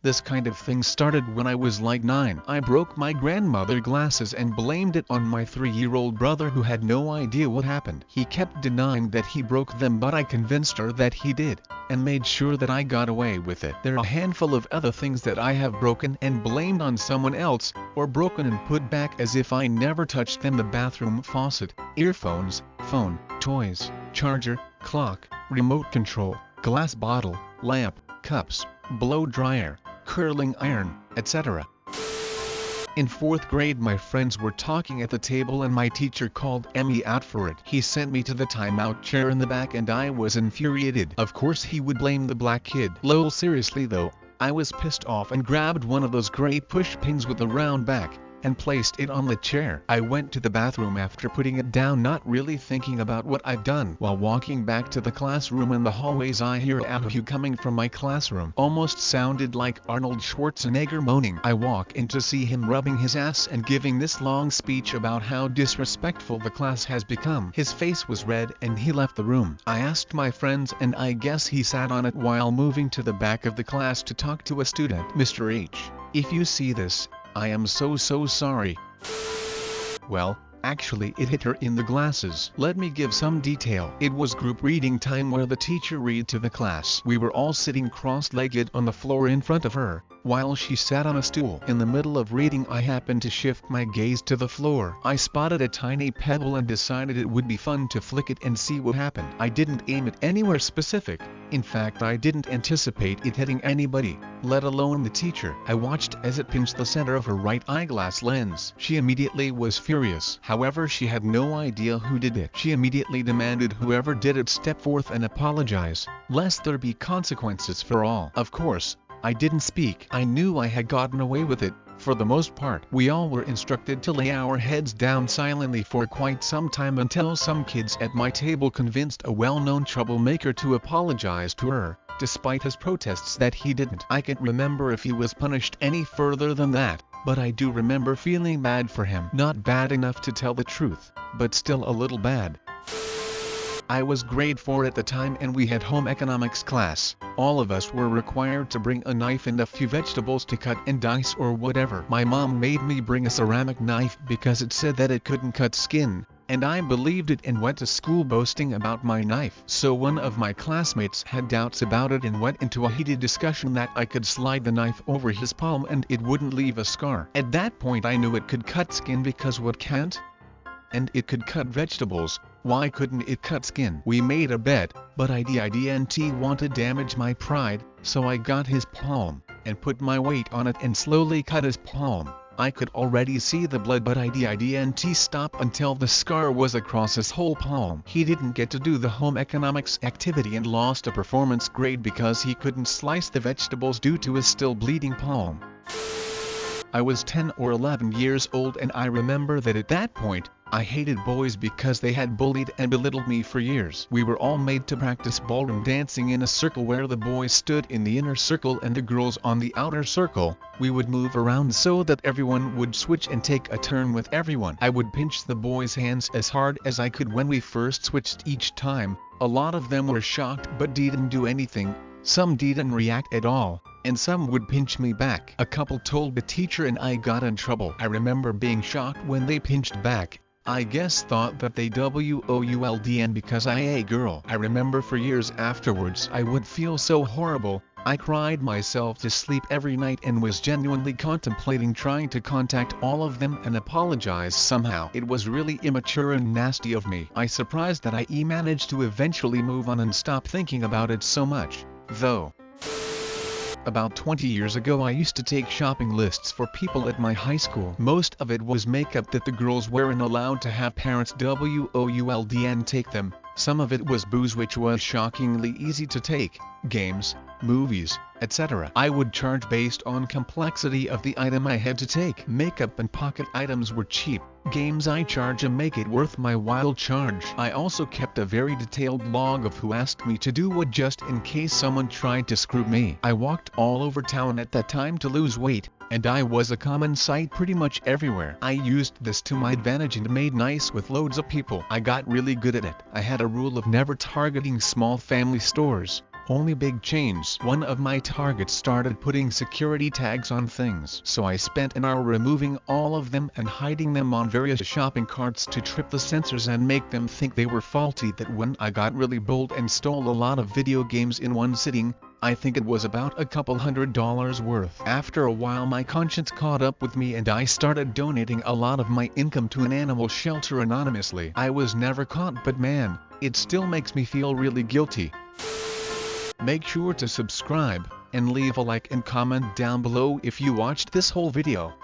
This kind of thing started when I was like 9. I broke my grandmother's glasses and blamed it on my 3-year-old brother who had no idea what happened. He kept denying that he broke them, but I convinced her that he did, and made sure that I got away with it. There are a handful of other things that I have broken and blamed on someone else, or broken and put back as if I never touched them. The bathroom faucet, earphones, phone, toys, charger, clock, remote control, glass bottle, lamp, cups, blow dryer, curling iron, etc. In 4th grade, my friends were talking at the table and my teacher called Emmy out for it. He sent me to the timeout chair in the back and I was infuriated. Of course he would blame the black kid. Lol, seriously though, I was pissed off and grabbed one of those gray push pins with a round back and placed it on the chair. I went to the bathroom after putting it down, not really thinking about what I've done. While walking back to the classroom in the hallways, I hear "Ahoo" coming from my classroom. Almost sounded like Arnold Schwarzenegger moaning. I walk in to see him rubbing his ass and giving this long speech about how disrespectful the class has become. His face was red and he left the room. I asked my friends and I guess he sat on it while moving to the back of the class to talk to a student. Mr. H, if you see this, I am so sorry. Well, actually it hit her in the glasses. Let me give some detail. It was group reading time where the teacher read to the class. We were all sitting cross-legged on the floor in front of her, while she sat on a stool. In the middle of reading, I happened to shift my gaze to the floor. I spotted a tiny pebble and decided it would be fun to flick it and see what happened. I didn't aim it anywhere specific. In fact, I didn't anticipate it hitting anybody, let alone the teacher. I watched as it pinched the center of her right eyeglass lens. She immediately was furious. However, she had no idea who did it. She immediately demanded whoever did it step forth and apologize, lest there be consequences for all. Of course, I didn't speak. I knew I had gotten away with it. For the most part, we all were instructed to lay our heads down silently for quite some time until some kids at my table convinced a well-known troublemaker to apologize to her, despite his protests that he didn't. I can't remember if he was punished any further than that, but I do remember feeling bad for him. Not bad enough to tell the truth, but still a little bad. I was grade 4 at the time and we had home economics class. All of us were required to bring a knife and a few vegetables to cut and dice or whatever. My mom made me bring a ceramic knife because it said that it couldn't cut skin, and I believed it and went to school boasting about my knife. So one of my classmates had doubts about it and went into a heated discussion that I could slide the knife over his palm and it wouldn't leave a scar. At that point I knew it could cut skin because what can't? And it could cut vegetables, why couldn't it cut skin? We made a bet, but I didn't want to damage my pride, so I got his palm, and put my weight on it and slowly cut his palm. I could already see the blood, but I didn't stop until the scar was across his whole palm. He didn't get to do the home economics activity and lost a performance grade because he couldn't slice the vegetables due to his still bleeding palm. I was 10 or 11 years old and I remember that at that point, I hated boys because they had bullied and belittled me for years. We were all made to practice ballroom dancing in a circle where the boys stood in the inner circle and the girls on the outer circle. We would move around so that everyone would switch and take a turn with everyone. I would pinch the boys' hands as hard as I could when we first switched each time. A lot of them were shocked but didn't do anything. Some didn't react at all, and some would pinch me back. A couple told the teacher and I got in trouble. I remember being shocked when they pinched back. I guess thought that they WOULDN because I a girl. I remember for years afterwards I would feel so horrible. I cried myself to sleep every night and was genuinely contemplating trying to contact all of them and apologize somehow. It was really immature and nasty of me. I'm surprised that I managed to eventually move on and stop thinking about it so much, though. About 20 years ago I used to take shopping lists for people at my high school. Most of it was makeup that the girls weren't allowed to have parents WOULDN take them. Some of it was booze, which was shockingly easy to take, games, movies, etc. I would charge based on complexity of the item I had to take. Makeup and pocket items were cheap. Games I charge and make it worth my while charge. I also kept a very detailed log of who asked me to do what just in case someone tried to screw me. I walked all over town at that time to lose weight, and I was a common sight pretty much everywhere. I used this to my advantage and made nice with loads of people. I got really good at it. I had a rule of never targeting small family stores, Only big chains. One of my targets started putting security tags on things, so I spent an hour removing all of them and hiding them on various shopping carts to trip the sensors and make them think they were faulty. That when I got really bold and stole a lot of video games in one sitting, I think it was about a couple $100 worth. After a while my conscience caught up with me and I started donating a lot of my income to an animal shelter anonymously. I was never caught, but man, it still makes me feel really guilty. Make sure to subscribe, and leave a like and comment down below if you watched this whole video.